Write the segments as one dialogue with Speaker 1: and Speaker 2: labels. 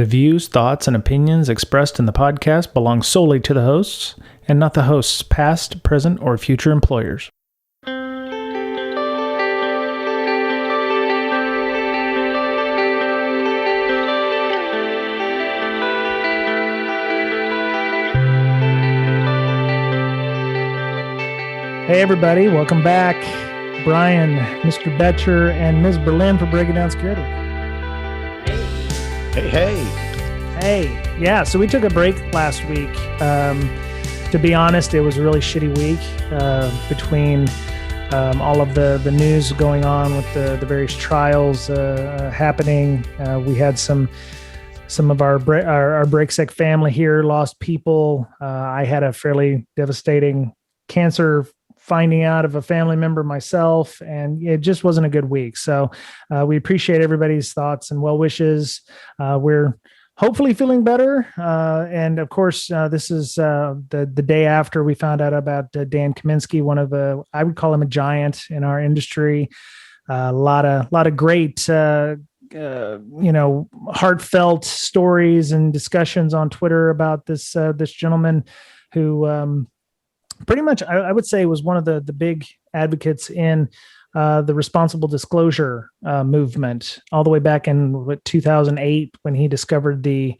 Speaker 1: The views, thoughts, and opinions expressed in the podcast belong solely to the hosts and not the host's past, present, or future employers. Hey everybody, welcome back. Brian, Mr. Betcher, and Ms. Berlin for Breaking Down Security. Hey. Yeah, so we took a break last week. To be honest, it was a really shitty week between all of the news going on with the various trials happening. We had some of our BreakSec family here lost people. I had a fairly devastating cancer finding out of a family member myself, and it just wasn't a good week. So we appreciate everybody's thoughts and well wishes. We're hopefully feeling better. And of course, this is the day after we found out about Dan Kaminsky, one of I would call him a giant in our industry. A lot of great, heartfelt stories and discussions on Twitter about this gentleman who pretty much, I would say, was one of the big advocates in the responsible disclosure movement, all the way back in 2008 when he discovered the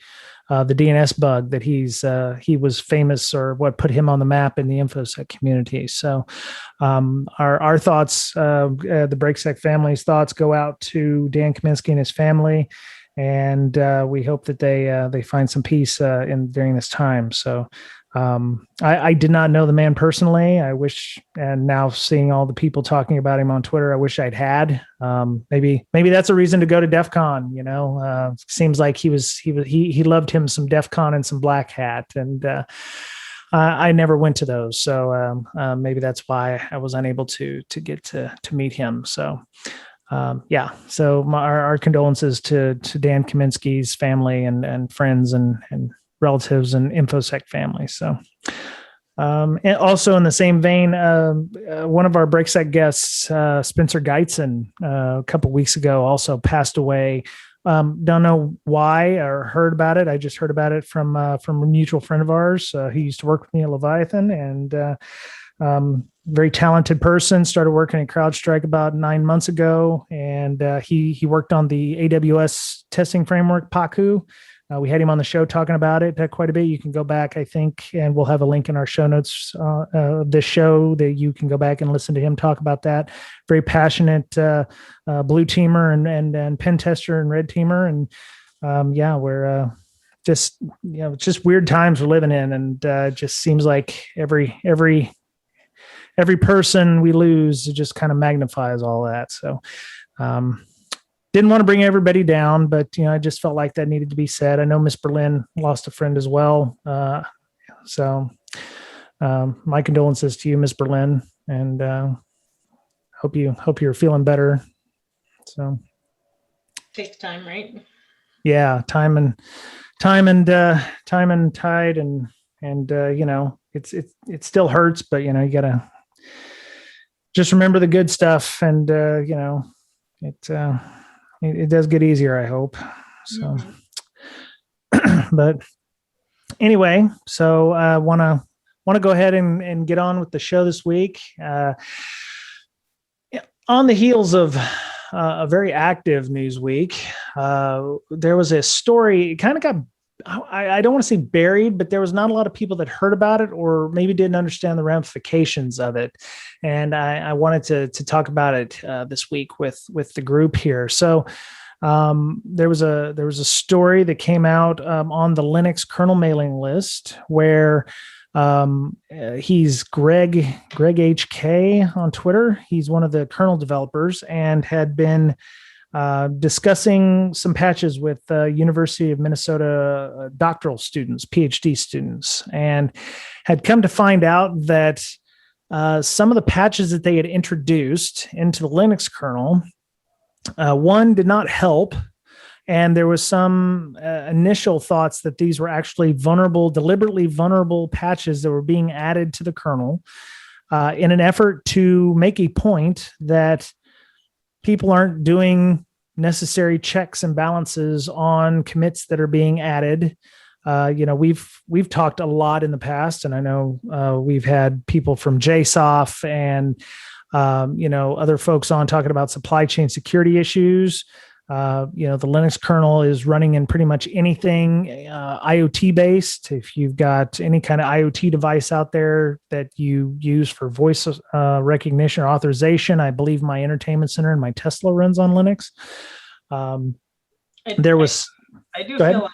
Speaker 1: DNS bug that he was famous, or what put him on the map in the InfoSec community. So our thoughts, the BreakSec family's thoughts, go out to Dan Kaminsky and his family, and we hope that they find some peace during this time. So. I did not know the man personally. I wish, and now seeing all the people talking about him on Twitter, I wish I'd had. Maybe that's a reason to go to DEF CON. Seems like he loved him some DEF CON and some Black Hat, and I never went to those. So maybe that's why I was unable to get to meet him. So. So our condolences to Dan Kaminsky's family and friends and relatives and InfoSec family. So, and also in the same vein, one of our BreakSec guests, Spencer Geitzen, a couple weeks ago, also passed away. Don't know why or heard about it. I just heard about it from a mutual friend of ours. He used to work with me at Leviathan, and very talented person. Started working at CrowdStrike about 9 months ago, and he worked on the AWS testing framework Paku. We had him on the show talking about it quite a bit. You can go back, I think, and we'll have a link in our show notes of this show that you can go back and listen to him talk about that. Very passionate blue teamer and pen tester and red teamer. And we're just, it's just weird times we're living in. And it just seems like every person we lose, it just kind of magnifies all that. So, didn't want to bring everybody down, but I just felt like that needed to be said. I know Miss Berlin lost a friend as well, so my condolences to you, Miss Berlin, and hope you're feeling better. So
Speaker 2: takes time, right?
Speaker 1: Yeah, time and tide, and it still hurts, but you gotta just remember the good stuff, and it does get easier, I hope. So, but anyway, so I want to go ahead and get on with the show this week. On the heels of a very active news week, there was a story. It kind of got, I don't want to say buried, but there was not a lot of people that heard about it, or maybe didn't understand the ramifications of it. And I wanted to talk about it this week with the group here. So there was a story that came out on the Linux kernel mailing list where he's Greg HK on Twitter. He's one of the kernel developers and had been discussing some patches with University of Minnesota doctoral students, PhD students, and had come to find out that some of the patches that they had introduced into the Linux kernel, one, did not help, and there was some initial thoughts that these were actually deliberately vulnerable patches that were being added to the kernel in an effort to make a point that people aren't doing necessary checks and balances on commits that are being added. We've talked a lot in the past, and I know we've had people from JSOF and other folks on talking about supply chain security issues. The Linux kernel is running in pretty much anything IoT based. If you've got any kind of IoT device out there that you use for voice recognition or authorization, I believe my entertainment center and my Tesla runs on Linux.
Speaker 2: I do feel like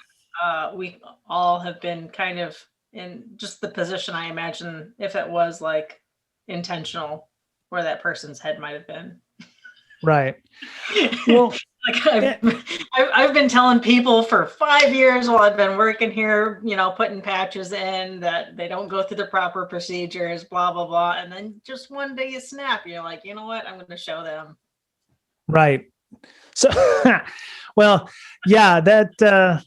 Speaker 2: we all have been kind of in just the position, I imagine, if it was like intentional, where that person's head might have been.
Speaker 1: Right. Well,
Speaker 2: like I've been telling people for 5 years while I've been working here, putting patches in, that they don't go through the proper procedures, blah, blah, blah. And then just one day you snap, you're like, you know what? I'm going to show them.
Speaker 1: Right. So, well, yeah, that,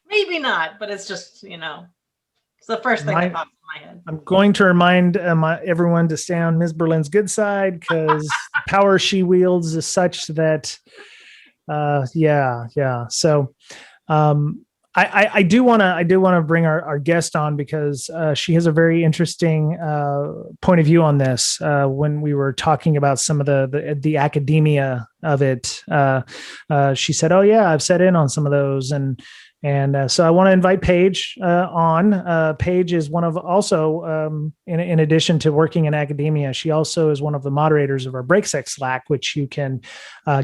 Speaker 2: maybe not, but it's just, it's the first thing that pops in my head.
Speaker 1: I'm going to remind everyone to stay on Ms. Berlin's good side, because the power she wields is such that, yeah. So, I do want to bring our guest on, because she has a very interesting point of view on this. When we were talking about some of the academia of it, she said, "Oh yeah, I've set in on some of those," and so I want to invite Paige on. Paige is one of also, in addition to working in academia, she also is one of the moderators of our BreakSec Slack, which you can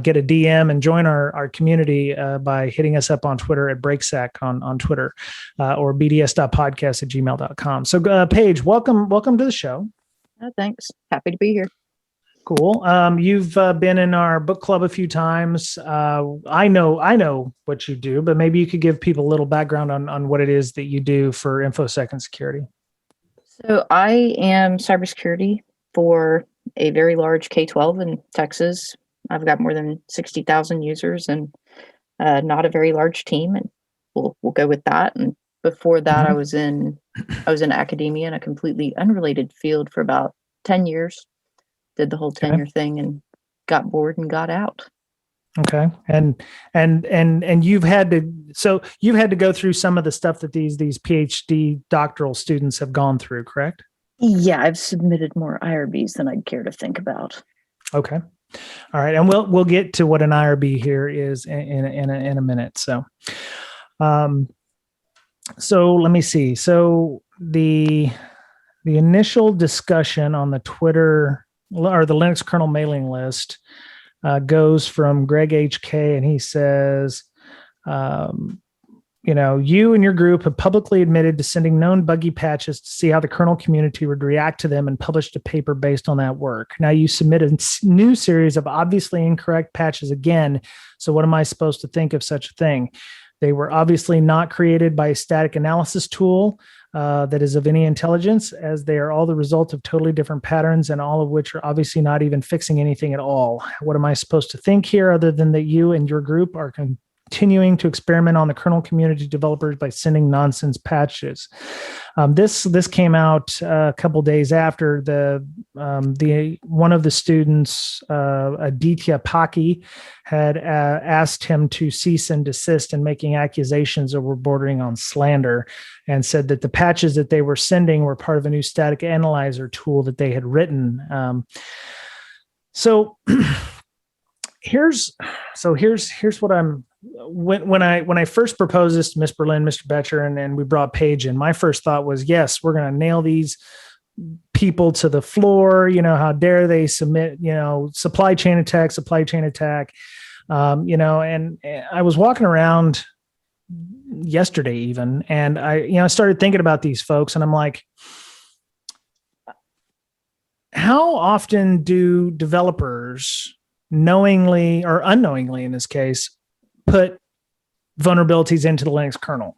Speaker 1: get a DM and join our community by hitting us up on Twitter at BreakSec on Twitter, or bds.podcast@gmail.com. So Paige, welcome to the show.
Speaker 3: Thanks. Happy to be here.
Speaker 1: Cool. You've been in our book club a few times. I know what you do, but maybe you could give people a little background on what it is that you do for InfoSec and security.
Speaker 3: So I am cybersecurity for a very large K-12 in Texas. I've got more than 60,000 users and not a very large team, and we'll go with that. And before that, I was in academia in a completely unrelated field for about 10 years. Did the whole tenure thing and got bored and got out.
Speaker 1: Okay. And you've had to go through some of the stuff that these PhD doctoral students have gone through, correct?
Speaker 3: Yeah, I've submitted more IRBs than I'd care to think about.
Speaker 1: Okay. All right. And we'll get to what an IRB here is in a minute. So, so let me see. So the initial discussion on the Twitter or the Linux kernel mailing list goes from Greg HK, and he says, you and your group have publicly admitted to sending known buggy patches to see how the kernel community would react to them, and published a paper based on that work. Now you submit a new series of obviously incorrect patches again. So what am I supposed to think of such a thing? They were obviously not created by a static analysis tool that is of any intelligence, as they are all the result of totally different patterns, and all of which are obviously not even fixing anything at all. What am I supposed to think here, other than that you and your group are continuing to experiment on the kernel community developers by sending nonsense patches? This came out a couple days after the one of the students, Aditya Paki, had asked him to cease and desist in making accusations that were bordering on slander, and said that the patches that they were sending were part of a new static analyzer tool that they had written. So here's what I'm. When I first proposed this to Miss Berlin, Mr. Betcher, and we brought Paige in, my first thought was, yes, we're going to nail these people to the floor. How dare they submit, supply chain attack. And I was walking around yesterday even, and I started thinking about these folks, and I'm like, how often do developers knowingly or unknowingly, in this case, put vulnerabilities into the Linux kernel?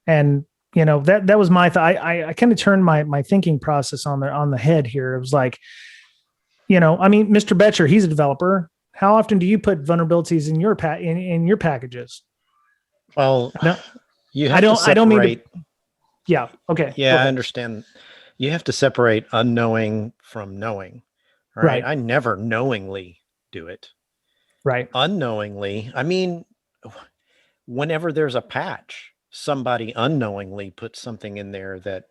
Speaker 1: And that was my thought. I kind of turned my thinking process on the head here. It was like, Mr. Betcher, he's a developer. How often do you put vulnerabilities in your in your packages?
Speaker 4: Well,
Speaker 1: No,
Speaker 4: you have to separate.
Speaker 1: I don't mean to. Yeah. Okay.
Speaker 4: Yeah, I understand. You have to separate unknowing from knowing. Right. I never knowingly do it.
Speaker 1: Right.
Speaker 4: Unknowingly, I mean, whenever there's a patch, somebody unknowingly puts something in there that,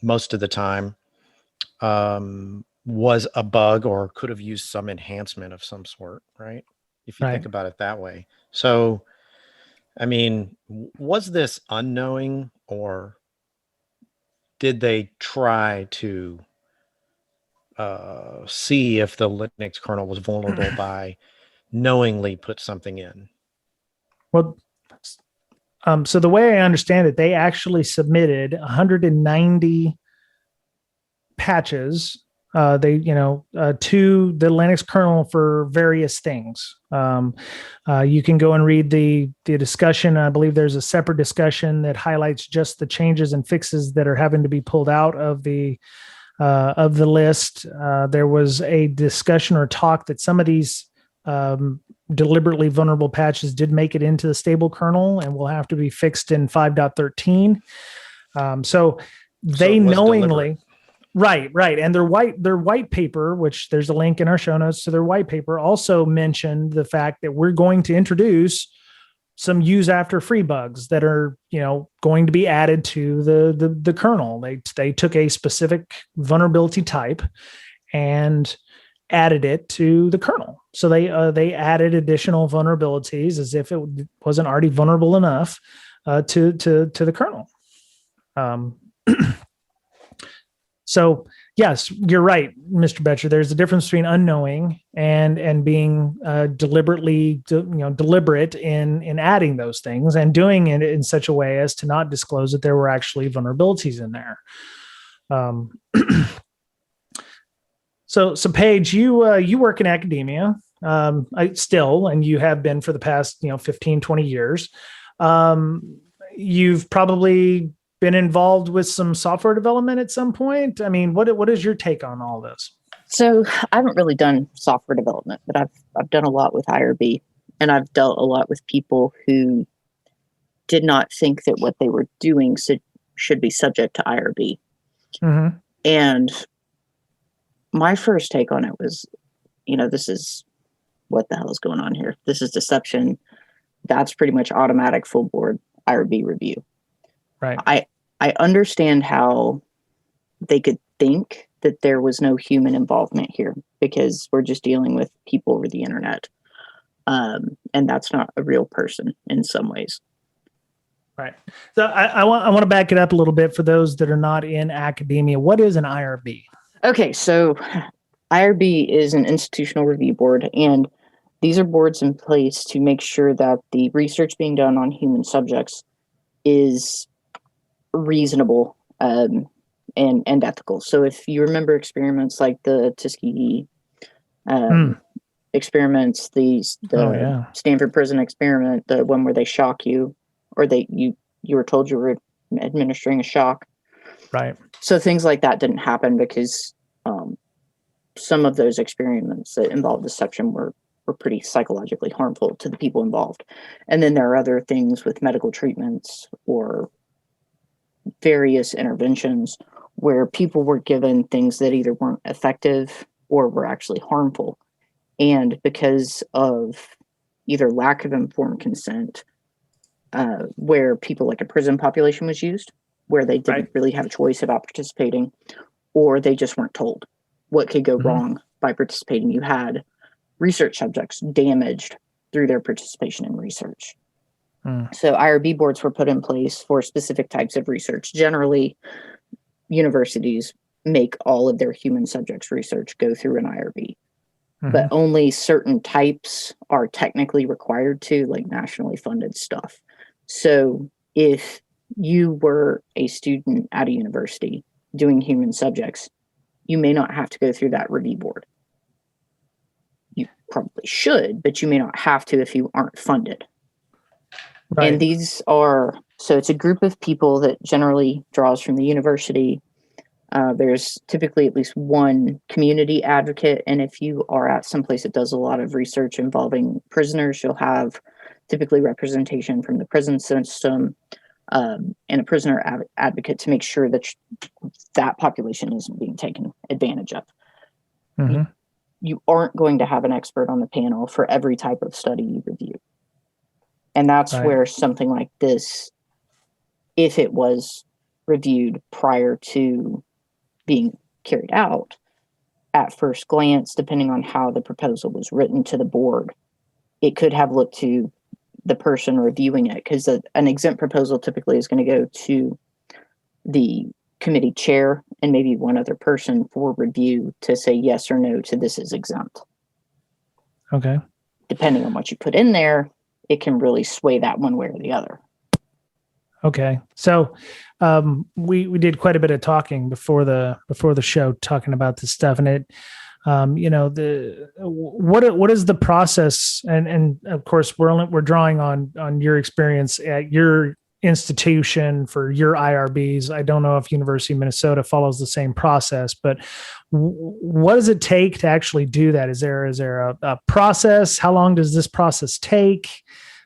Speaker 4: most of the time was a bug or could have used some enhancement of some sort, right? If you think about it that way. So, I mean, was this unknowing, or did they try to see if the Linux kernel was vulnerable by knowingly put something in?
Speaker 1: Well, so the way I understand it, they actually submitted 190 patches to the Linux kernel for various things. You can go and read the discussion. I believe there's a separate discussion that highlights just the changes and fixes that are having to be pulled out of the list. There was a discussion or talk that some of these deliberately vulnerable patches did make it into the stable kernel and will have to be fixed in 5.13. So they knowingly deliberate. Right. And their white paper, which there's a link in our show notes to their white paper, also mentioned the fact that we're going to introduce some use after free bugs that are, going to be added to the kernel. They took a specific vulnerability type and added it to the kernel. So they added additional vulnerabilities as if it wasn't already vulnerable enough to the kernel. So yes, you're right, Mr. Betcher. There's a difference between unknowing and being deliberate in adding those things and doing it in such a way as to not disclose that there were actually vulnerabilities in there. So Paige, you work in academia, and you have been for the past 15, 20 years. You've probably been involved with some software development at some point. I mean, what is your take on all this?
Speaker 3: So I haven't really done software development, but I've done a lot with IRB, and I've dealt a lot with people who did not think that what they were doing should be subject to IRB.
Speaker 1: Mm-hmm.
Speaker 3: And my first take on it was, this is what the hell is going on here? This is deception. That's pretty much automatic full board IRB review.
Speaker 1: Right.
Speaker 3: I understand how they could think that there was no human involvement here because we're just dealing with people over the internet. And that's not a real person in some ways.
Speaker 1: Right. So I want to back it up a little bit for those that are not in academia. What is an IRB?
Speaker 3: Okay, so IRB is an institutional review board, and these are boards in place to make sure that the research being done on human subjects is reasonable and ethical. So if you remember experiments like the Tuskegee experiments, the Stanford prison experiment, the one where they shock you, or you were told you were administering a shock.
Speaker 1: Right.
Speaker 3: So things like that didn't happen because some of those experiments that involved deception were pretty psychologically harmful to the people involved. And then there are other things with medical treatments or various interventions where people were given things that either weren't effective or were actually harmful. And because of either lack of informed consent, where people like a prison population was used, where they didn't really have a choice about participating, or they just weren't told what could go wrong by participating. You had research subjects damaged through their participation in research. So IRB boards were put in place for specific types of research. Generally, universities make all of their human subjects research go through an IRB, but only certain types are technically required to, like nationally funded stuff. So if you were a student at a university doing human subjects, you may not have to go through that review board. You probably should, but you may not have to if you aren't funded. Right. And so it's a group of people that generally draws from the university. There's typically at least one community advocate. And if you are at some place that does a lot of research involving prisoners, you'll have typically representation from the prison system and a prisoner advocate to make sure that that population isn't being taken advantage of. you aren't going to have an expert on the panel for every type of study you review. And that's
Speaker 1: Right.
Speaker 3: where something like this, if it was reviewed prior to being carried out, at first glance, depending on how the proposal was written to the board, it could have looked to the person reviewing it, because an exempt proposal typically is going to go to the committee chair and maybe one other person for review to say yes or no to this is exempt.
Speaker 1: Okay.
Speaker 3: Depending on what you put in there, it can really sway that one way or the other.
Speaker 1: Okay. So we did quite a bit of talking before the show, talking about this stuff, and it what is the process, and of course we're drawing on your experience at your institution for your IRBs. I don't know if University of Minnesota follows the same process, but what does it take to actually do that? Is there a process? How long does this process take?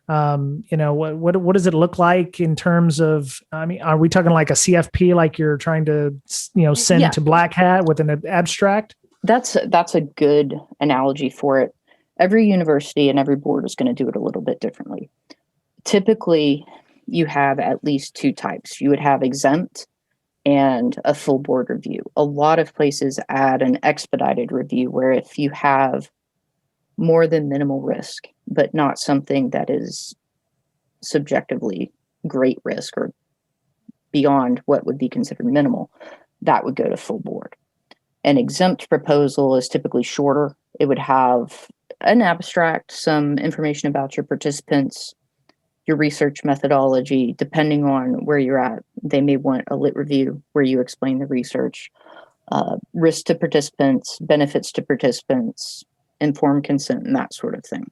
Speaker 1: What does it look like in terms of, I mean, are we talking like a CFP, like you're trying to, send to Black Hat with an abstract?
Speaker 3: That's a good analogy for it. Every university and every board is going to do it a little bit differently. Typically, you have at least two types. You would have exempt and a full board review. A lot of places add an expedited review, where if you have more than minimal risk, but not something that is subjectively great risk or beyond what would be considered minimal, that would go to full board. An exempt proposal is typically shorter. It would have an abstract, some information about your participants, your research methodology. Depending on where you're at, they may want a lit review where you explain the research, risk to participants, benefits to participants, informed consent, and that sort of thing.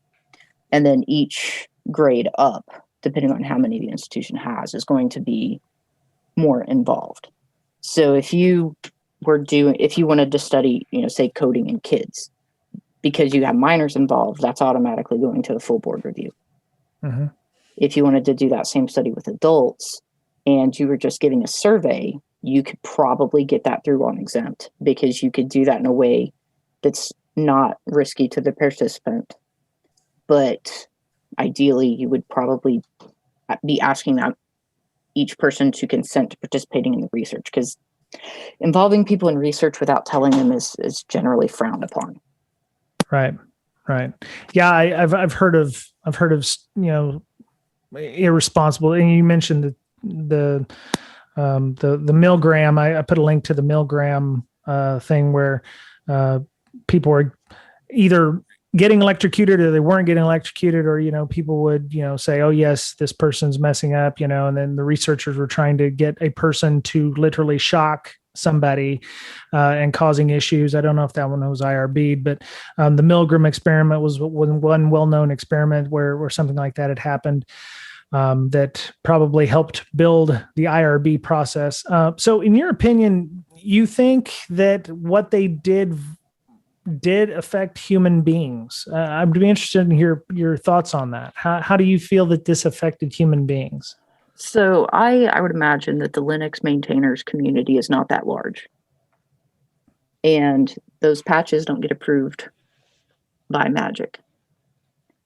Speaker 3: And then each grade up, depending on how many the institution has, is going to be more involved. So if you wanted to study, say coding in kids, because you have minors involved, that's automatically going to a full board review.
Speaker 1: Mm-hmm.
Speaker 3: If you wanted to do that same study with adults and you were just giving a survey, you could probably get that through on exempt, because you could do that in a way that's not risky to the participant. But ideally, you would probably be asking that each person to consent to participating in the research, because involving people in research without telling them is generally frowned upon. Right.
Speaker 1: Yeah, I've heard of irresponsible. And you mentioned the Milgram. I put a link to the Milgram thing where people were either getting electrocuted or they weren't getting electrocuted, or people would say, oh yes, this person's messing up, and then the researchers were trying to get a person to literally shock somebody and causing issues. I don't know if that one was IRB, but the Milgram experiment was one well-known experiment where something like that had happened. That probably helped build the IRB process. So in your opinion, you think that what they did affect human beings? I'd be interested in your thoughts on that. How do you feel that this affected human beings?
Speaker 3: So I would imagine that the Linux maintainers community is not that large. And those patches don't get approved by magic.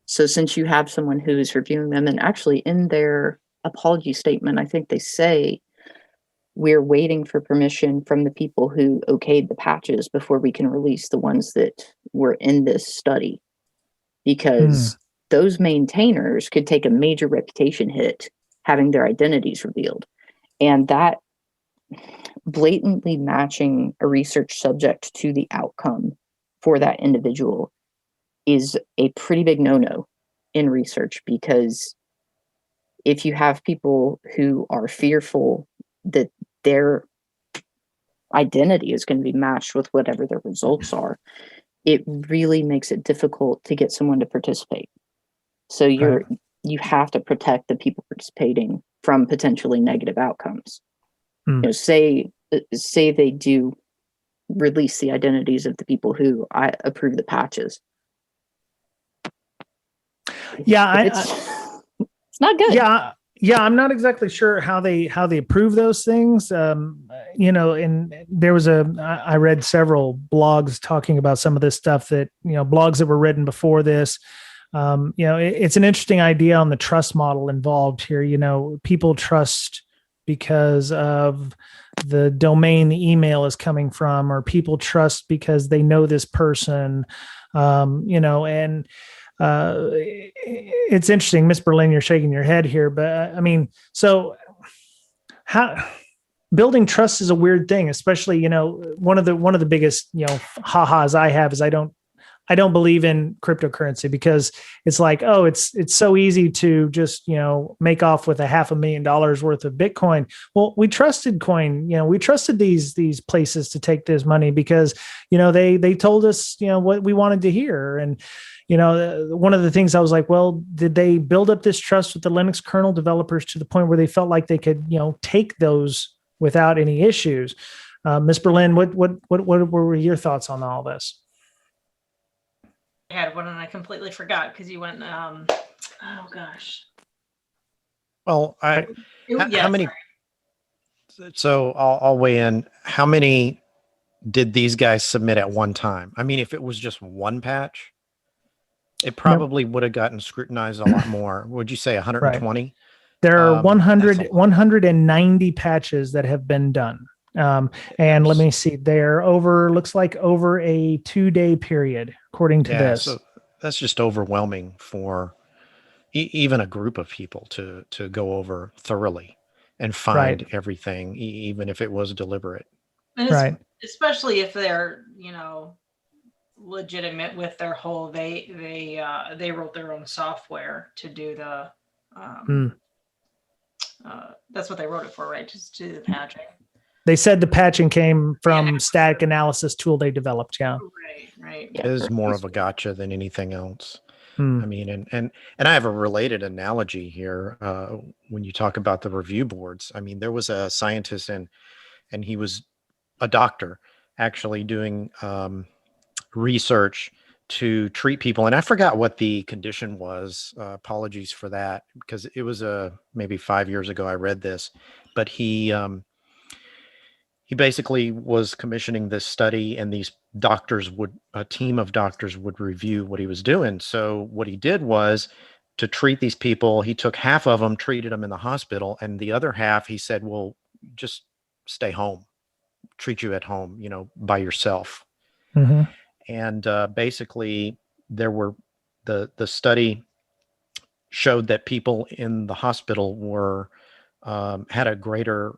Speaker 3: So since you have someone who's reviewing them, and actually in their apology statement, I think they say, we're waiting for permission from the people who okayed the patches before we can release the ones that were in this study. Because those maintainers could take a major reputation hit having their identities revealed. And that blatantly matching a research subject to the outcome for that individual is a pretty big no-no in research, because if you have people who are fearful that their identity is going to be matched with whatever their results are, it really makes it difficult to get someone to participate. So you have to protect the people participating from potentially negative outcomes. Say they do release the identities of the people who approve the patches.
Speaker 1: Yeah,
Speaker 3: it's not good.
Speaker 1: Yeah, I'm not exactly sure how they approve those things. and there was I read several blogs talking about some of this stuff that, blogs that were written before this. It's an interesting idea on the trust model involved here. People trust because of the domain the email is coming from, or people trust because they know this person, and it's interesting. Miss Berlin, you're shaking your head here, but so how building trust is a weird thing, especially, one of the biggest, ha-has I have is I don't believe in cryptocurrency, because it's like, oh, it's so easy to just, make off with $500,000 worth of Bitcoin. Well, we trusted coin, we trusted these places to take this money because, they told us, what we wanted to hear. And, one of the things I was like, well, did they build up this trust with the Linux kernel developers to the point where they felt like they could, take those without any issues? Ms. Berlin, what were your thoughts on all this?
Speaker 2: I had one and I completely forgot because you went, oh gosh.
Speaker 4: Well, how many?
Speaker 2: Sorry.
Speaker 4: So I'll weigh in. How many did these guys submit at one time? I mean, if it was just one patch, it probably would have gotten scrutinized a lot more. Would you say 120?
Speaker 1: Right. There are 190 patches that have been done. And let me see, they're looks like over a 2-day period, according to this.
Speaker 4: So that's just overwhelming for even a group of people to go over thoroughly and find everything, even if it was deliberate.
Speaker 2: And especially if they're, legitimate with their whole, they wrote their own software to do the, that's what they wrote it for, right? Just to do the patching.
Speaker 1: They said the patching came from static analysis tool they developed. Yeah.
Speaker 2: Right.
Speaker 4: It is more of a gotcha than anything else. I mean, and I have a related analogy here. When you talk about the review boards, I mean, there was a scientist and he was a doctor actually doing research to treat people. And I forgot what the condition was. Apologies for that, because it was maybe 5 years ago I read this, but he basically was commissioning this study, and a team of doctors would review what he was doing. So what he did was, to treat these people, he took half of them, treated them in the hospital, and the other half, he said, well, just stay home, treat you at home, by yourself.
Speaker 1: Mm-hmm.
Speaker 4: And basically the study showed that people in the hospital had a greater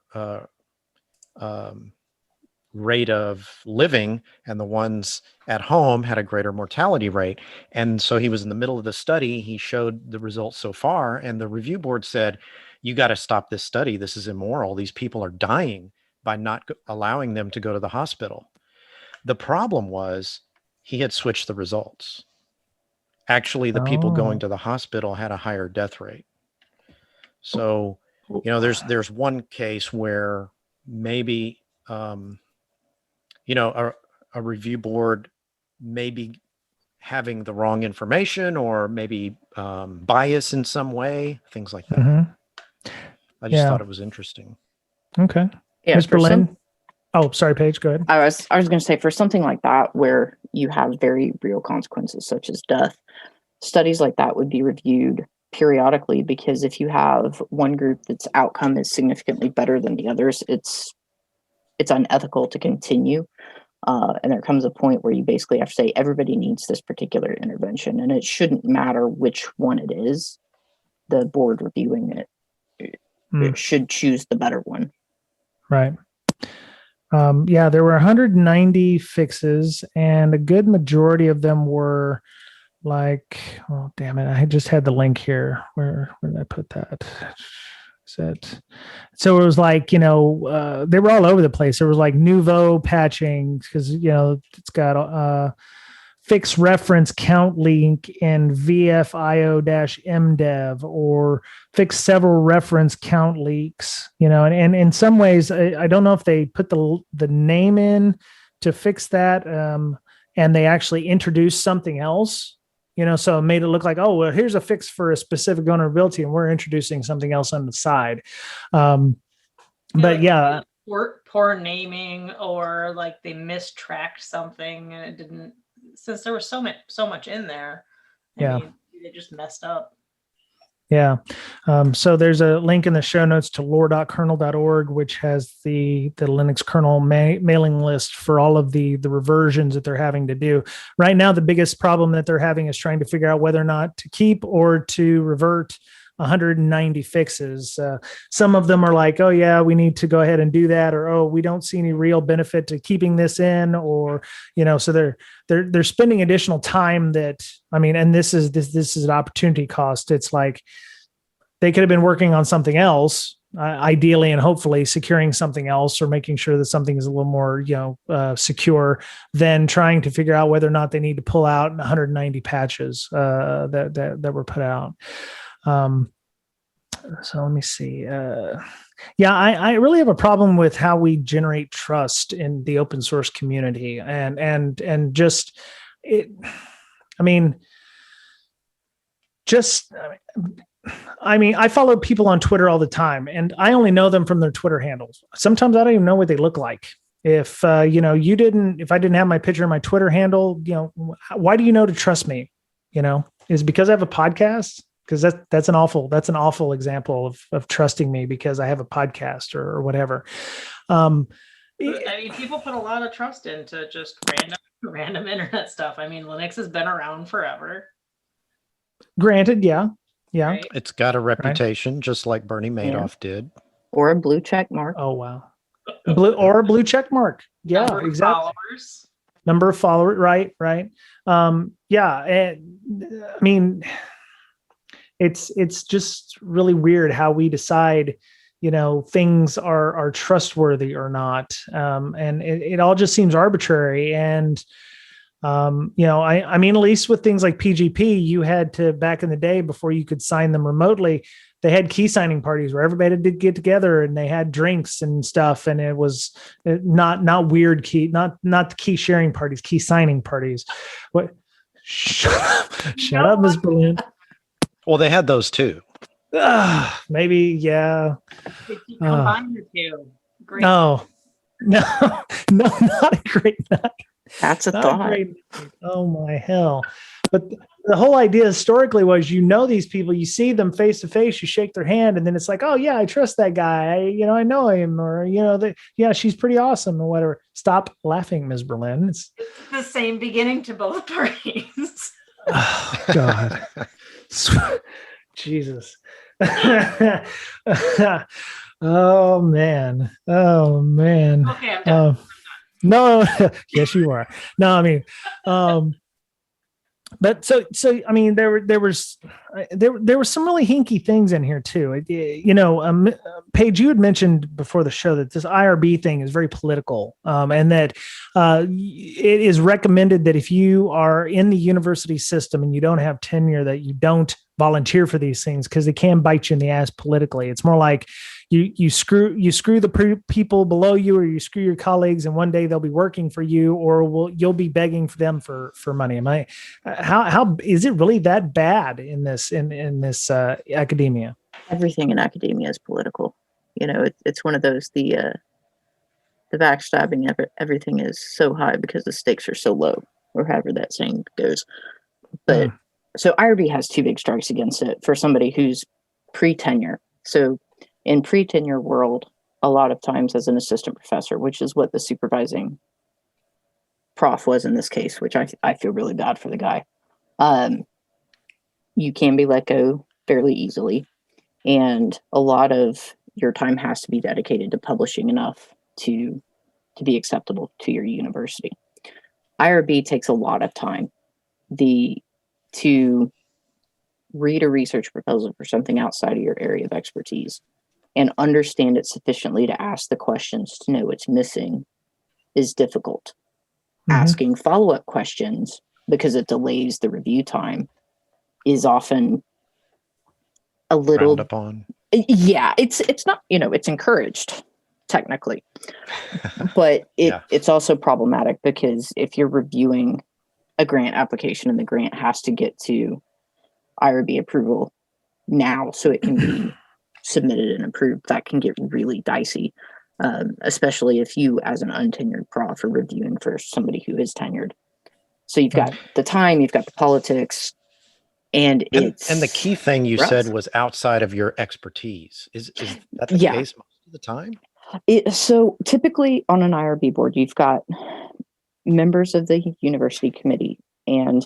Speaker 4: rate of living, and the ones at home had a greater mortality rate. And so he was in the middle of the study. He showed the results so far, and the review board said, you got to stop this study. This is immoral. These people are dying by not allowing them to go to the hospital. The problem was he had switched the results. Actually, the people going to the hospital had a higher death rate. So, there's one case where maybe, a review board may be having the wrong information, or maybe bias in some way, things like that.
Speaker 1: Mm-hmm.
Speaker 4: I just thought it was interesting.
Speaker 1: Okay.
Speaker 3: Yeah,
Speaker 1: Ms. Berlin. Oh, sorry, Paige, go ahead.
Speaker 3: I was going to say, for something like that, where you have very real consequences such as death, studies like that would be reviewed periodically, because if you have one group that's outcome is significantly better than the others, it's unethical to continue. And there comes a point where you basically have to say everybody needs this particular intervention, and it shouldn't matter which one it is. The board reviewing it should choose the better one.
Speaker 1: Right. There were 190 fixes, and a good majority of them were like, oh, damn it. I just had the link here. Where did I put that? So it was like, they were all over the place. There was like Nouveau patching, because, it's got fix reference count link in VFIO-MDev, or fix several reference count leaks, and in some ways, I don't know if they put the name in to fix that. And they actually introduced something else, so it made it look like, oh, well, here's a fix for a specific vulnerability, and we're introducing something else on the side. But yeah.
Speaker 2: poor naming, or like they mistracked something and it didn't, since there was so much in there. I mean, they just messed up.
Speaker 1: Yeah. So there's a link in the show notes to lore.kernel.org, which has the Linux kernel mailing list for all of the reversions that they're having to do. Right now, the biggest problem that they're having is trying to figure out whether or not to keep or to revert 190 fixes. Some of them are like, oh yeah, we need to go ahead and do that, or oh, we don't see any real benefit to keeping this in, or so they're spending additional time that, I mean, and this is an opportunity cost. It's like they could have been working on something else, ideally and hopefully securing something else or making sure that something is a little more secure, than trying to figure out whether or not they need to pull out 190 patches that were put out. So let me see. I really have a problem with how we generate trust in the open source community, and just it. I mean, I follow people on Twitter all the time, and I only know them from their Twitter handles. Sometimes I don't even know what they look like. If if I didn't have my picture in my Twitter handle, why do you know to trust me? Is it because I have a podcast? Because that's an awful example of trusting me because I have a podcast or whatever.
Speaker 2: I mean, people put a lot of trust into just random internet stuff. I mean, Linux has been around forever.
Speaker 1: Granted, yeah.
Speaker 2: Right?
Speaker 4: It's got a reputation, just like Bernie Madoff did.
Speaker 3: Or a blue check mark.
Speaker 1: Oh wow, blue check mark. Yeah,
Speaker 2: Number of
Speaker 1: exactly.
Speaker 2: followers.
Speaker 1: Number of followers. Right. And I mean, it's just really weird how we decide, things are trustworthy or not. And it all just seems arbitrary. And, I mean, at least with things like PGP, you had to, back in the day before you could sign them remotely, they had key signing parties where everybody did get together and they had drinks and stuff. And it was not weird not the key sharing parties, key signing parties. What? Shut up, Ms. Berlin.
Speaker 4: Well, they had those too.
Speaker 1: Maybe, yeah.
Speaker 2: If you combine the two, great.
Speaker 1: No, not a great night.
Speaker 3: That's a
Speaker 1: Not
Speaker 3: thought.
Speaker 1: great night. Oh my hell! But the whole idea historically was, these people, you see them face to face, you shake their hand, and then it's like, oh yeah, I trust that guy. I know him, or she's pretty awesome, or whatever. Stop laughing, Ms. Berlin. It's
Speaker 2: the same beginning to both parties.
Speaker 1: Oh God. Jesus. Oh man.
Speaker 2: Okay, I'm done.
Speaker 1: No, yes, you are. No, I mean, but so I mean, there was some really hinky things in here too. Paige, you had mentioned before the show that this IRB thing is very political, and that it is recommended that if you are in the university system and you don't have tenure, that you don't volunteer for these things because they can bite you in the ass politically. It's more like you screw the people below you, or you screw your colleagues, and one day they'll be working for you, or you'll be begging for them for money. How is it really that bad in this academia?
Speaker 3: Everything in academia is political. It's one of those, the backstabbing, everything is so high because the stakes are so low, or however that saying goes. But so IRB has two big strikes against it for somebody who's pre-tenure. So in pre-tenure world, a lot of times as an assistant professor, which is what the supervising prof was in this case, which I feel really bad for the guy. You can be let go fairly easily, and a lot of your time has to be dedicated to publishing enough to be acceptable to your university. IRB takes a lot of time. To read a research proposal for something outside of your area of expertise and understand it sufficiently to ask the questions to know what's missing is difficult. Mm-hmm. Asking follow-up questions, because it delays the review time, is often a little
Speaker 4: frowned upon.
Speaker 3: Yeah, it's not, it's encouraged technically, but it's also problematic because if you're reviewing a grant application and the grant has to get to IRB approval now so it can be submitted and approved, that can get really dicey. especially if you, as an untenured prof, are reviewing for somebody who is tenured. So you've got the time, you've got the politics, and it's
Speaker 4: and the key thing you
Speaker 3: rough.
Speaker 4: said was outside of your expertise. Is that the
Speaker 3: Yeah.
Speaker 4: case most of the time?
Speaker 3: So typically on an IRB board, you've got members of the university committee, and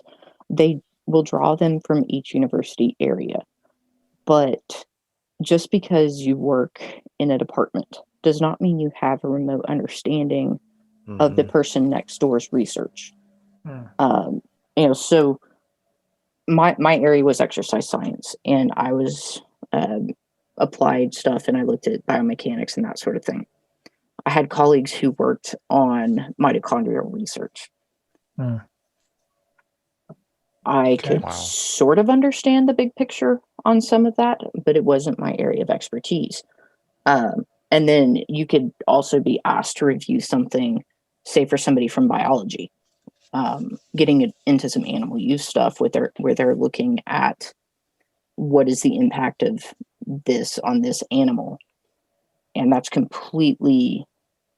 Speaker 3: they will draw them from each university area. But just because you work in a department does not mean you have a remote understanding of the person next door's research. So my area was exercise science, and I was applied stuff, and I looked at biomechanics and that sort of thing. I had colleagues who worked on mitochondrial research. I could sort of understand the big picture on some of that, but it wasn't my area of expertise. And then you could also be asked to review something, say for somebody from biology, getting into some animal use stuff where they're looking at what is the impact of this on this animal. And that's completely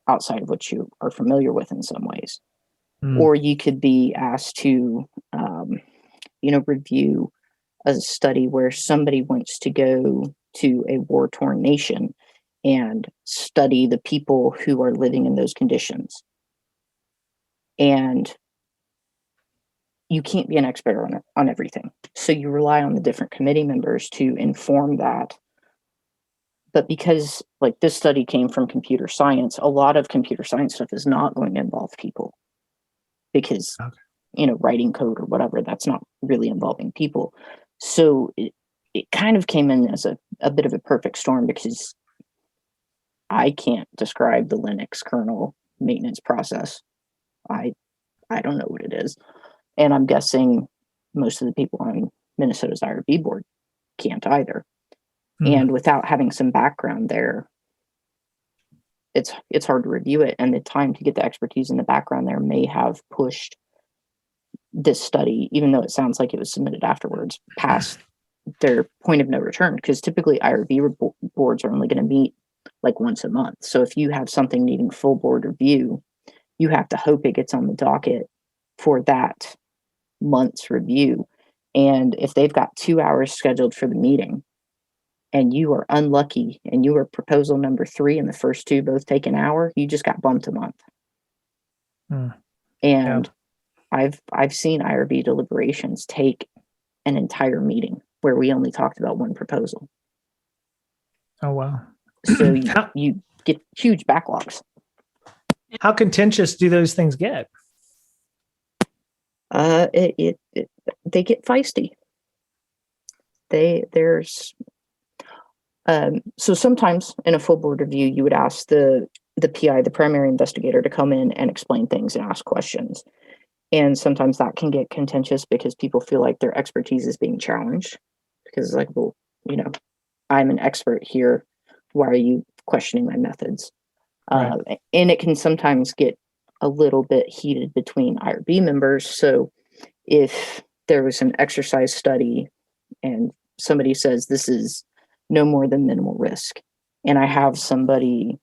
Speaker 3: outside of what you are familiar with in some ways. Or you could be asked to, review a study where somebody wants to go to a war-torn nation and study the people who are living in those conditions. And you can't be an expert on everything. So you rely on the different committee members to inform that. But because like this study came from computer science, a lot of computer science stuff is not going to involve people because, writing code or whatever, that's not really involving people. So it kind of came in as a bit of a perfect storm because I can't describe the Linux kernel maintenance process. I don't know what it is. And I'm guessing most of the people on Minnesota's IRB board can't either. And without having some background there, it's hard to review it. And the time to get the expertise in the background there may have pushed this study, even though it sounds like it was submitted afterwards, past their point of no return. Because typically IRB boards are only going to meet like once a month. So if you have something needing full board review, you have to hope it gets on the docket for that month's review. And if they've got 2 hours scheduled for the meeting and you are unlucky and you are proposal number 3 and the first 2 both take an hour, you just got bumped a month. And I've seen IRB deliberations take an entire meeting where we only talked about one proposal.
Speaker 1: Oh, wow.
Speaker 3: So you get huge backlogs.
Speaker 1: How contentious do those things get?
Speaker 3: They get feisty. So sometimes in a full board review, you would ask the PI, the primary investigator, to come in and explain things and ask questions. And sometimes that can get contentious because people feel like their expertise is being challenged. Because it's like, well, I'm an expert here. Why are you questioning my methods? Right. And it can sometimes get a little bit heated between IRB members. So if there was an exercise study and somebody says this is no more than minimal risk, and I have somebody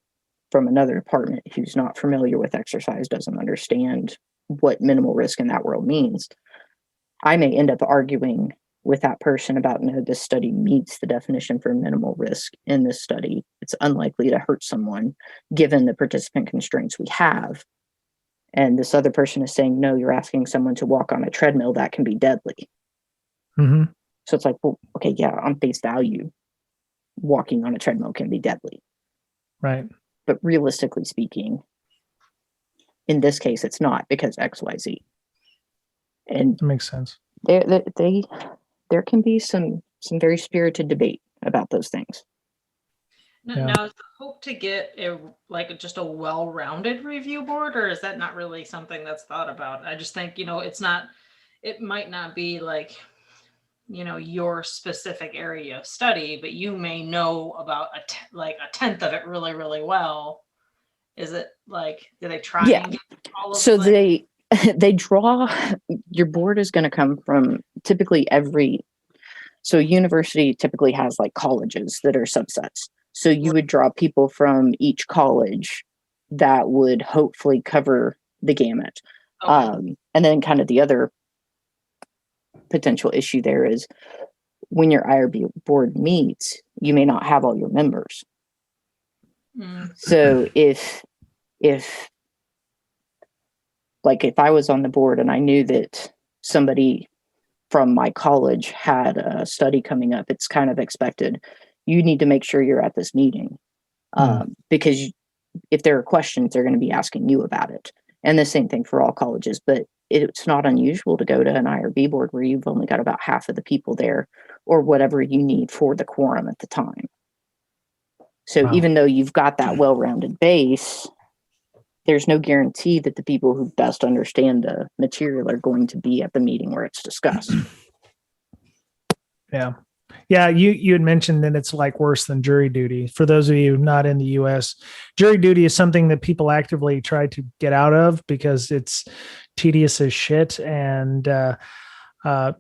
Speaker 3: from another department who's not familiar with exercise, doesn't understand what minimal risk in that world means, I may end up arguing with that person about, no, this study meets the definition for minimal risk in this study. It's unlikely to hurt someone given the participant constraints we have. And this other person is saying, no, you're asking someone to walk on a treadmill that can be deadly. So it's like, well, okay, yeah, on face value, walking on a treadmill can be deadly.
Speaker 1: Right.
Speaker 3: But realistically speaking, in this case, it's not because XYZ. And
Speaker 1: that makes sense.
Speaker 3: There can be some very spirited debate about those things.
Speaker 2: Now, is the hope to get just a well-rounded review board, or is that not really something that's thought about? I just think, it might not be like, your specific area of study, but you may know about a tenth of it really, really well. Is it like, do they try and get all of
Speaker 3: so they draw, your board is going to come from typically so university typically has like colleges that are subsets. So you would draw people from each college that would hopefully cover the gamut.
Speaker 2: Okay.
Speaker 3: And then kind of the other potential issue there is when your IRB board meets, you may not have all your members. So if I was on the board and I knew that somebody from my college had a study coming up, it's kind of expected. You need to make sure you're at this meeting because if there are questions, they're going to be asking you about it. And the same thing for all colleges, but it's not unusual to go to an IRB board where you've only got about half of the people there or whatever you need for the quorum at the time. So even though you've got that well-rounded base, there's no guarantee that the people who best understand the material are going to be at the meeting where it's discussed.
Speaker 1: Yeah. Yeah, you had mentioned that it's like worse than jury duty. For those of you not in the US, jury duty is something that people actively try to get out of because it's tedious as shit and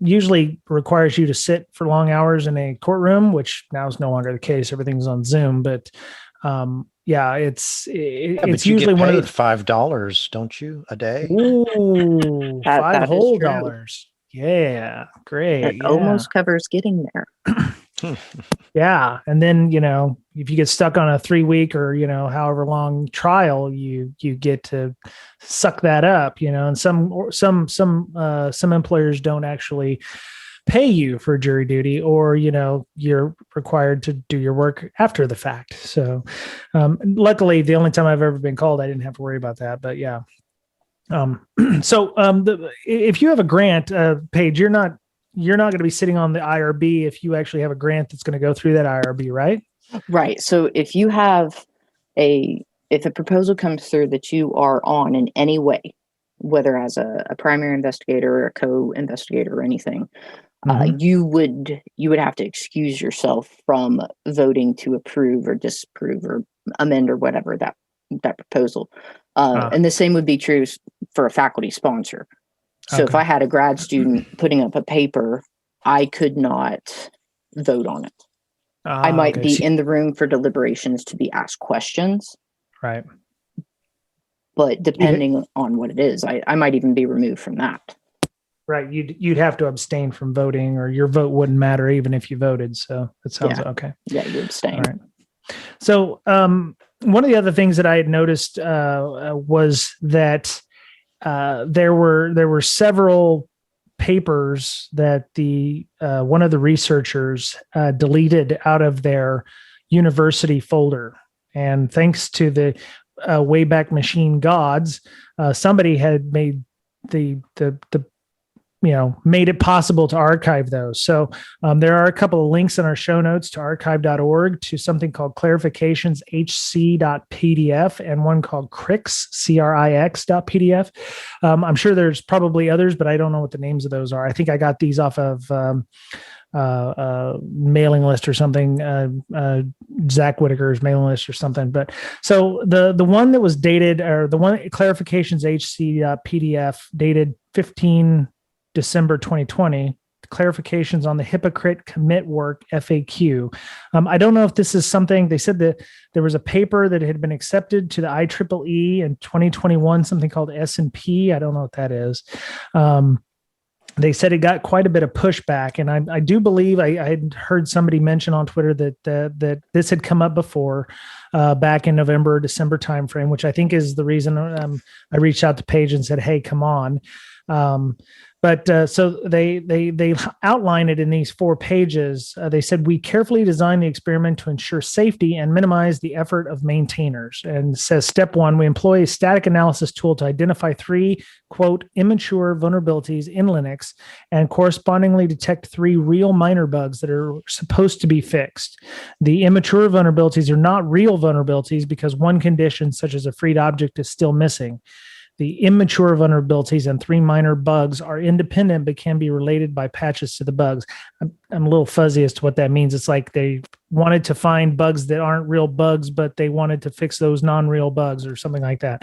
Speaker 1: usually requires you to sit for long hours in a courtroom, which now is no longer the case. Everything's on Zoom, but it's usually one of the
Speaker 4: $5, don't you, a day?
Speaker 1: Ooh,
Speaker 3: that
Speaker 1: $5
Speaker 3: is
Speaker 1: whole
Speaker 3: true.
Speaker 1: dollars. Yeah, great.
Speaker 3: It almost covers getting there.
Speaker 1: Yeah. And then, if you get stuck on a 3-week or, however long trial, you get to suck that up, and some employers don't actually pay you for jury duty or, you're required to do your work after the fact. So, luckily the only time I've ever been called, I didn't have to worry about that, but yeah. If you have a grant, Paige, you're not going to be sitting on the IRB if you actually have a grant that's going to go through that IRB, right?
Speaker 3: Right. So if you have if a proposal comes through that you are on in any way, whether as a primary investigator or a co-investigator or anything, you would have to excuse yourself from voting to approve or disapprove or amend or whatever that proposal. And the same would be true for a faculty sponsor. So if I had a grad student putting up a paper, I could not vote on it. I might be in the room for deliberations to be asked questions.
Speaker 1: Right.
Speaker 3: But depending on what it is, I might even be removed from that.
Speaker 1: Right. You'd have to abstain from voting or your vote wouldn't matter even if you voted. So it sounds okay.
Speaker 3: Yeah, you abstain.
Speaker 1: All right. So one of the other things that I had noticed was that there were several papers that the one of the researchers deleted out of their university folder, and thanks to the Wayback Machine gods, somebody had made made it possible to archive those. So there are a couple of links in our show notes to archive.org to something called clarificationshc.pdf and one called crix.pdf. I'm sure there's probably others, but I don't know what the names of those are. I think I got these off of mailing list or something, Zach Whitaker's mailing list or something. But so the one that was dated, or the one clarificationshc.pdf dated 15 December 2020, clarifications on the hypocrite commit work FAQ. I don't know if this is something, they said that there was a paper that had been accepted to the IEEE in 2021, something called S&P. I don't know what that is. They said it got quite a bit of pushback, and I do believe I had heard somebody mention on Twitter that this had come up before back in November or December timeframe, which I think is the reason I reached out to Paige and said, "Hey, come on." But so they outline it in these 4 pages. They said, we carefully designed the experiment to ensure safety and minimize the effort of maintainers. And it says, step 1, we employ a static analysis tool to identify 3, quote, immature vulnerabilities in Linux and correspondingly detect 3 real minor bugs that are supposed to be fixed. The immature vulnerabilities are not real vulnerabilities because one condition, such as a freed object, is still missing. The immature vulnerabilities and 3 minor bugs are independent but can be related by patches to the bugs. I'm a little fuzzy as to what that means. It's like they wanted to find bugs that aren't real bugs, but they wanted to fix those non-real bugs or something like that.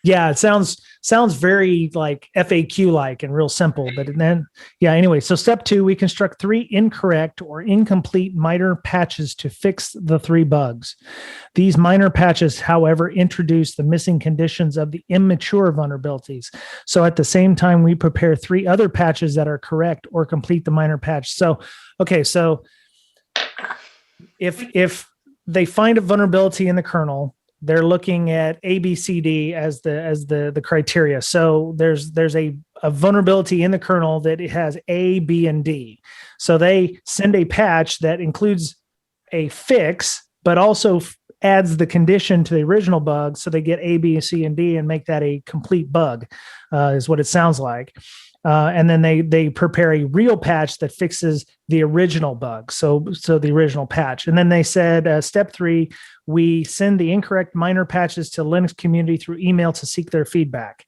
Speaker 1: Yeah, it sounds very like FAQ like and real simple, but then anyway, so step 2, we construct 3 incorrect or incomplete minor patches to fix the 3 bugs. These minor patches, however, introduce the missing conditions of the immature vulnerabilities. So at the same time, we prepare 3 other patches that are correct or complete the minor patch. So okay, so if they find a vulnerability in the kernel, they're looking at A, B, C, D as the criteria. So there's a vulnerability in the kernel that it has A, B, and D. So they send a patch that includes a fix, but also adds the condition to the original bug. So they get A, B, C, and D and make that a complete bug, is what it sounds like. And then they prepare a real patch that fixes the original bug. So the original patch. And then they said, step 3, we send the incorrect minor patches to Linux community through email to seek their feedback.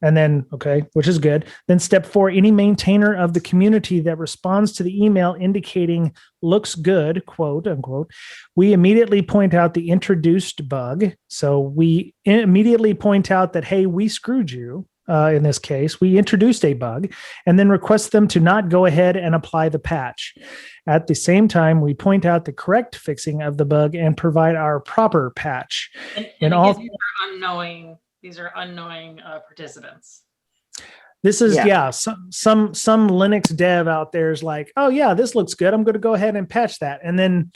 Speaker 1: And then, okay, which is good. Then step 4, any maintainer of the community that responds to the email indicating looks good, quote unquote, we immediately point out the introduced bug. So we immediately point out that, hey, we screwed you. In this case, we introduced a bug and then request them to not go ahead and apply the patch. At the same time, we point out the correct fixing of the bug and provide our proper patch.
Speaker 2: And all these are unknowing participants.
Speaker 1: This is some Linux dev out there is like, oh yeah, this looks good. I'm going to go ahead and patch that, and then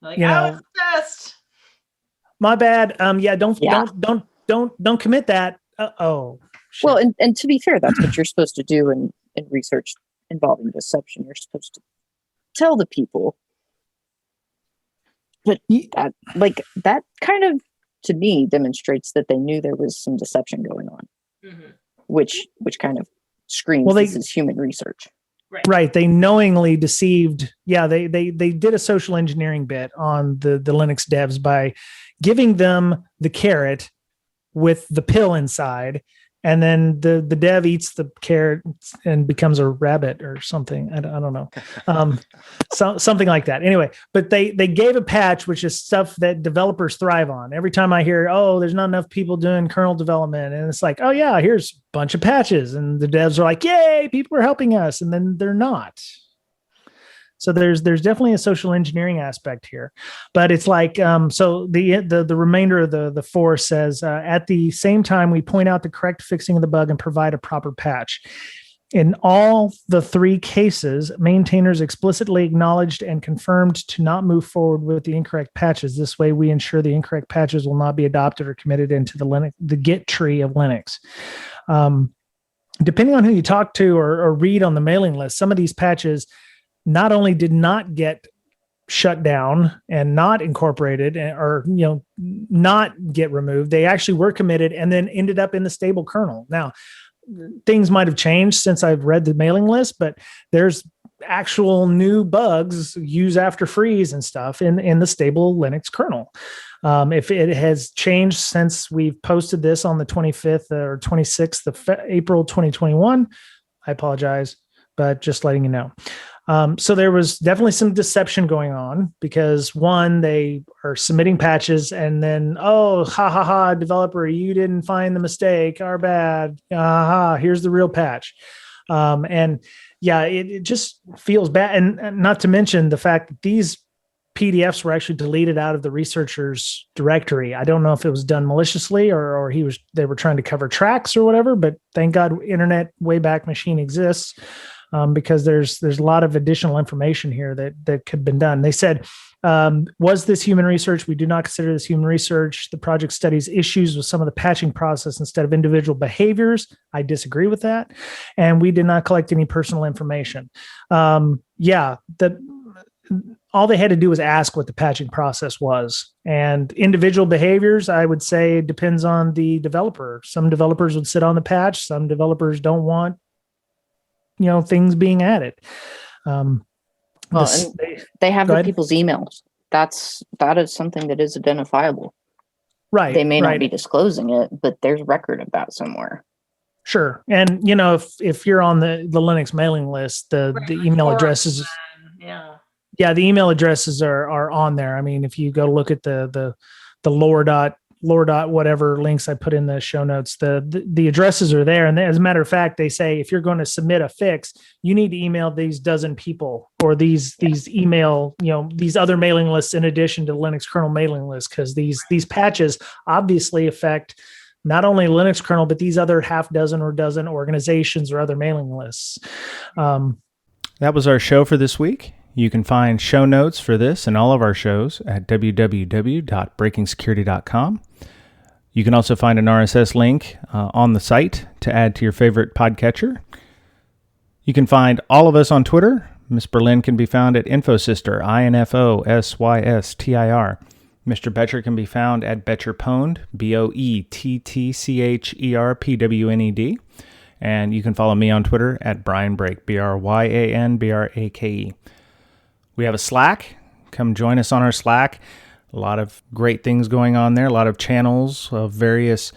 Speaker 2: like, it's best.
Speaker 1: My bad. Don't commit that. Oh. Shit.
Speaker 3: Well, and to be fair, that's what you're supposed to do in research involving deception. You're supposed to tell the people. But that kind of, to me, demonstrates that they knew there was some deception going on, which kind of screams this is human research.
Speaker 1: Right. They knowingly deceived. Yeah, they did a social engineering bit on the Linux devs by giving them the carrot with the pill inside. And then the dev eats the carrot and becomes a rabbit or something. I don't know. Something like that. Anyway, but they gave a patch, which is stuff that developers thrive on. Every time I hear, oh, there's not enough people doing kernel development. And it's like, oh yeah, here's a bunch of patches. And the devs are like, yay, people are helping us. And then they're not. So there's definitely a social engineering aspect here, but it's like, so the remainder of the 4 says, at the same time, we point out the correct fixing of the bug and provide a proper patch. In all the 3 cases, maintainers explicitly acknowledged and confirmed to not move forward with the incorrect patches. This way we ensure the incorrect patches will not be adopted or committed into the Git tree of Linux. Depending on who you talk to or read on the mailing list, some of these patches not only did not get shut down and not incorporated or not get removed, they actually were committed and then ended up in the stable kernel. Now, things might have changed since I've read the mailing list, but there's actual new bugs, use after freeze and stuff in the stable Linux kernel. If it has changed since we've posted this on the 25th or 26th of April 2021, I apologize, but just letting you know. So there was definitely some deception going on because one, they are submitting patches and then, oh, developer, you didn't find the mistake, our bad. Here's the real patch. And yeah, it just feels bad. And not to mention the fact that these PDFs were actually deleted out of the researcher's directory. I don't know if it was done maliciously or they were trying to cover tracks or whatever, but thank God Internet Wayback Machine exists. Because there's a lot of additional information here that could have been done. They said, was this human research? We do not consider this human research. The project studies issues with some of the patching process instead of individual behaviors. I disagree with that. And we did not collect any personal information. All they had to do was ask what the patching process was. And individual behaviors, I would say, depends on the developer. Some developers would sit on the patch. Some developers don't want things being added.
Speaker 3: They have the people's emails. That is something that is identifiable.
Speaker 1: Right.
Speaker 3: They may not be disclosing it, but there's record of that somewhere.
Speaker 1: Sure. And if you're on the Linux mailing list, the email addresses. The email addresses are on there. I mean, if you go look at the lore lore.whatever links I put in the show notes, the addresses are there. And as a matter of fact, they say if you're going to submit a fix, you need to email these dozen people or these email, these other mailing lists in addition to Linux kernel mailing lists, because these patches obviously affect not only Linux kernel, but these other half dozen or dozen organizations or other mailing lists.
Speaker 5: That was our show for this week. You can find show notes for this and all of our shows at www.breakingsecurity.com. You can also find an RSS link on the site to add to your favorite podcatcher. You can find all of us on Twitter. Miss Berlin can be found at InfoSyster, INFOSYSTIR. Mr. Betcher can be found at BetcherPwned, BOETTCHERPWNED. And you can follow me on Twitter at Brian Brake, BRYANBRAKE. We have a Slack. Come join us on our Slack. A lot of great things going on there. A lot of channels of various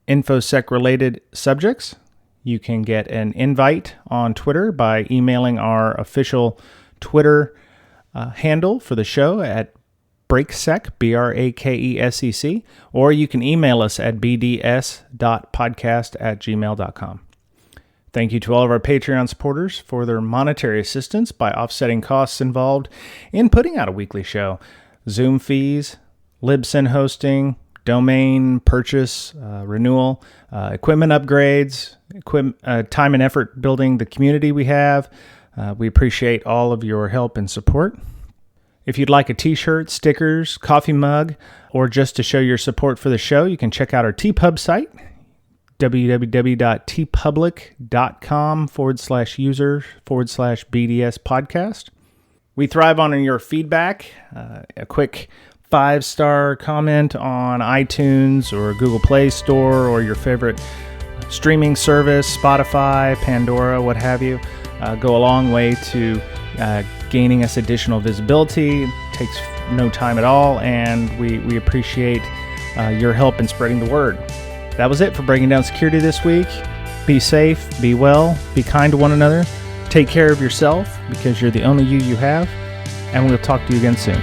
Speaker 5: InfoSec-related subjects. You can get an invite on Twitter by emailing our official Twitter handle for the show at Brakesec, BRAKESEC, or you can email us at bds.podcast@gmail.com. Thank you to all of our Patreon supporters for their monetary assistance by offsetting costs involved in putting out a weekly show. Zoom fees, Libsyn hosting, domain purchase, renewal, equipment upgrades, time and effort building the community we have. We appreciate all of your help and support. If you'd like a t-shirt, stickers, coffee mug, or just to show your support for the show, you can check out our TPub site, www.tpublic.com/user/BDS podcast. We thrive on your feedback. A quick 5-star comment on iTunes or Google Play Store or your favorite streaming service, Spotify, Pandora, what have you, go a long way to gaining us additional visibility. It takes no time at all, and we appreciate your help in spreading the word. That was it for Breaking Down Security this week. Be safe, be well, be kind to one another, take care of yourself because you're the only you have, and we'll talk to you again soon.